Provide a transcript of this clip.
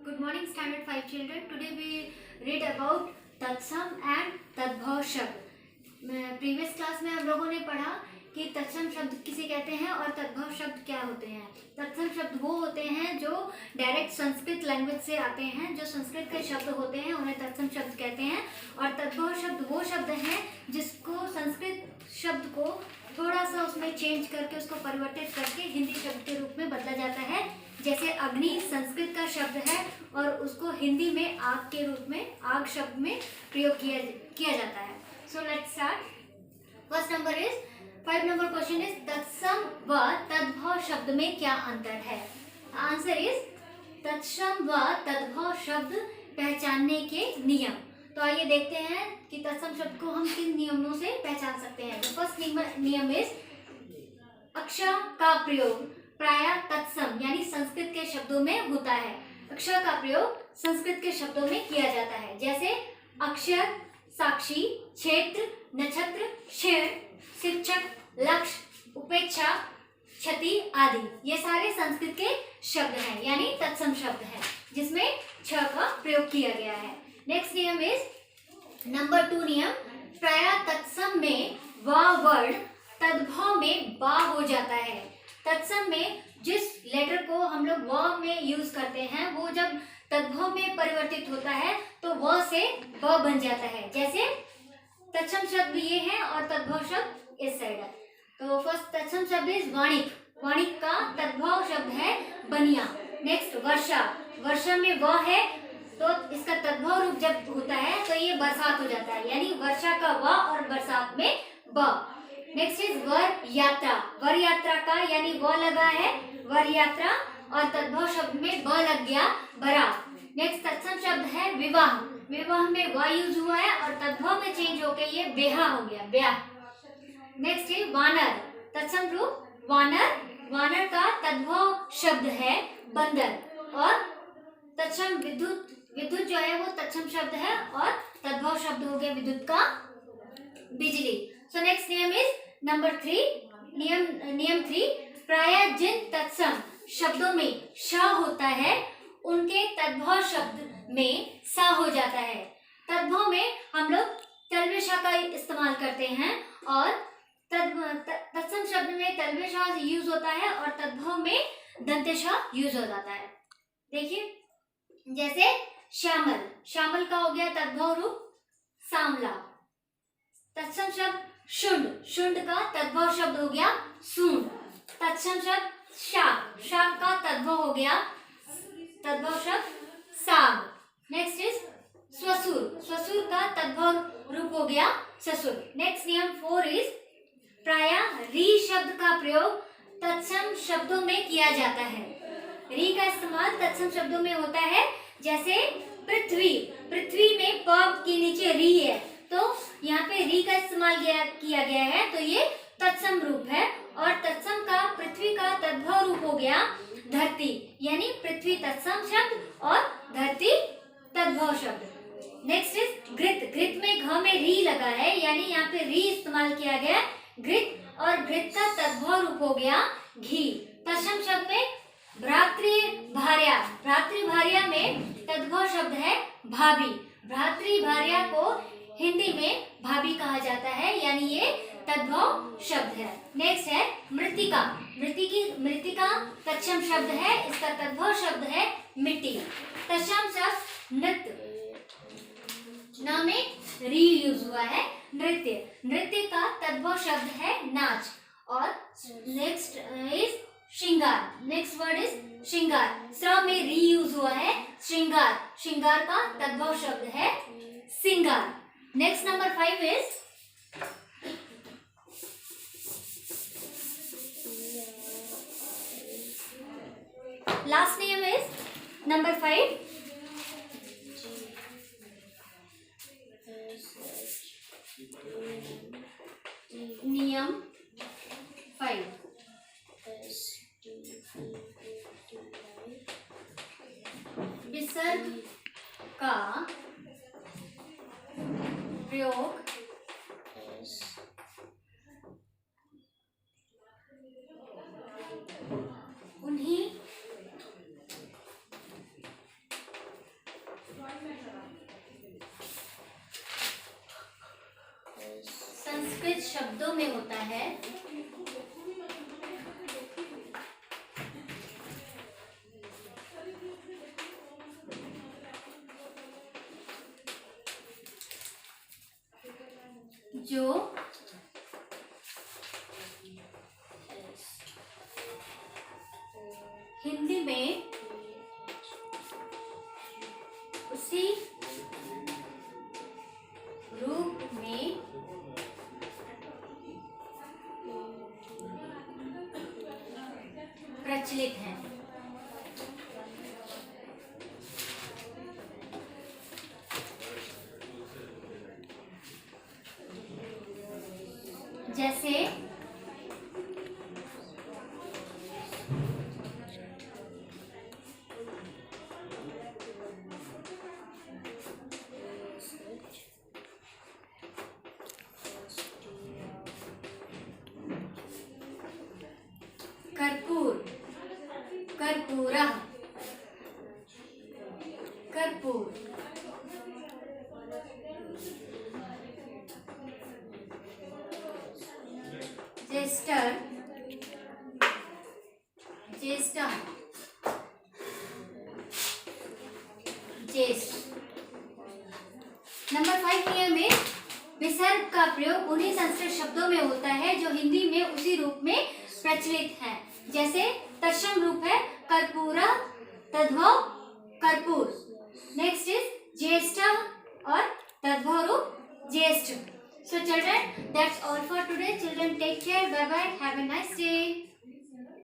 Good morning, Standard 5 children. Today we read about तत्सम and तद्भव शब्द। प्रीवियस क्लास में हम लोगों ने पढ़ा कि तत्सम शब्द किसे कहते हैं और तद्भव शब्द क्या होते हैं। तत्सम शब्द वो होते हैं जो डायरेक्ट संस्कृत लैंग्वेज से आते हैं, जो संस्कृत के शब्द होते हैं उन्हें तत्सम शब्द कहते हैं। और तद्भव शब्द वो शब्द हैं जिसको संस्कृत शब्द को थोड़ा सा उसमें चेंज करके उसको परिवर्तित करके हिंदी शब्द के रूप में बदला जाता है। जैसे अग्नि संस्कृत का शब्द है और उसको हिंदी में आग के रूप में, आग शब्द में प्रयोग किया जाता है। So let's start. First number is 5 number question is तत्सम व तद्भव शब्द में क्या अंतर है। आंसर इज तत्सम व तद्भव शब्द पहचानने के नियम। तो आइए देखते हैं कि तत्सम शब्द को हम किन नियमों से पहचान सकते हैं। फर्स्ट नियम इज अक्षर का प्रयोग प्रायः तत्सम यानी संस्कृत के शब्दों में होता है। अक्षर का प्रयोग संस्कृत के शब्दों में किया जाता है, जैसे अक्षर, साक्षी, क्षेत्र, नक्षत्र, क्षण, शिक्षक, लक्ष्य, उपेक्षा, क्षति आदि। ये सारे संस्कृत के शब्द हैं यानी तत्सम शब्द हैं जिसमें छ का प्रयोग किया गया है। नेक्स्ट नियम इज नंबर 2 नियम, प्रायः तत्सम में व वर्ण तद्भव में बा हो जाता है। तत्सम में जिस लेटर को हम लोग व में यूज करते हैं वो जब तद्भव में परिवर्तित होता है तो व से ब बन जाता है। जैसे तत्सम शब्द ये है और तद्भव शब्द इस साइड है। तो फर्स्ट तत्सम शब्द इज वाणिक। वाणिक का तद्भव शब्द है बनिया। नेक्स्ट वर्षा। वर्षा में व है तो इसका तद्भव रूप जब होता है तो ये बरसात हो जाता है, यानी वर्षा का व और बरसात में ब। नेक्स्ट इज वर यात्रा। वर यात्रा का यानी व लगा है वर यात्रा और तद्भव शब्द में ब लग गया बरात। नेक्स्ट तत्सम शब्द है विवाह। विवाह में व यूज हुआ है और तद्भव में चेंज होकर ये बेहा हो गया, ब्याह। नेक्स्ट इज वानर। तत्सम रूप वानर। वानर का तद्भव शब्द है बंदर और तत्सम विद्युत। विद्युत जो है वो तत्सम शब्द है और तद्भव शब्द हो गया विद्युत का बिजली। सो नेक्स्ट नियम इज नंबर 3 नियम 3, प्रायः जिन तत्सम शब्दों में श होता है उनके तद्भव शब्द में सा हो जाता है। तद्भव में हम लोग तलवेशा का इस्तेमाल करते हैं और तत्सम शब्द में तलवेशा यूज होता है और तद्भव में दंतेशा यूज हो जाता है। देखिए जैसे श्यामल। श्यामल का हो गया तद्भव रूप सांवला। तत्सम शब्द शुंड। शुंड का तद्भव शब्द हो गया सूंड। तत्सम शब्द शाक। शाक का तद्भव हो गया तद्भव शब्द साग। Next is स्वसुर। स्वसुर का तद्भव रूप हो गया ससुर। नेक्स्ट नियम 4 इज प्रायः री शब्द का प्रयोग तत्सम शब्दों में किया जाता है। री का इस्तेमाल तत्सम शब्दों में होता है, जैसे पृथ्वी। पृथ्वी में प के नीचे री है तो यहाँ पे री का इस्तेमाल किया गया है तो ये तत्सम रूप है। और तत्सम का पृथ्वी का तद्भव रूप हो गया धरती, यानी पृथ्वी तत्सम शब्द और धरती तद्भव शब्द। नेक्स्ट इज घृत। घृत में घ में री लगा है यानी यहाँ पे री इस्तेमाल किया गया घृत और घृत का तद्भव रूप हो गया घी। तत्सम शब्द में भ्रातृभार्या। भ्रातृभार्या में तद्भव शब्द है भाभी। भ्रातृभार्या को हिंदी में भाभी कहा जाता है यानी ये तद्भव शब्द है। नेक्स्ट है मृतिका। मृतिका तत्सम शब्द है, इसका तद्भव शब्द है मिट्टी। तत्सम शब्द नृत्य। न में री यूज हुआ है नृत्य। नृत्य का तद्भव शब्द है नाच। और नेक्स्ट इज श्रृंगार। नेक्स्ट वर्ड इज श्रृंगार। स में री यूज हुआ है श्रृंगार। श्रृंगार का तद्भव शब्द है सिंगार। नेक्स्ट नंबर 5 इज लास्ट नियम इज नंबर 5, नियम 5 विसर्ग का प्रयोग उन्हीं संस्कृत शब्दों में होता है जो हिंदी में उसी रूप में प्रचलित है। जैसे कर्पूर, कर्पूरः, कर्पूर। जेस्टर, ज्येष्ठः, ज्येष्ठ। नंबर 5 नियम में विसर्ग का प्रयोग उन्हीं संस्कृत शब्दों में होता है जो हिंदी में उसी रूप में प्रचलित है। जैसे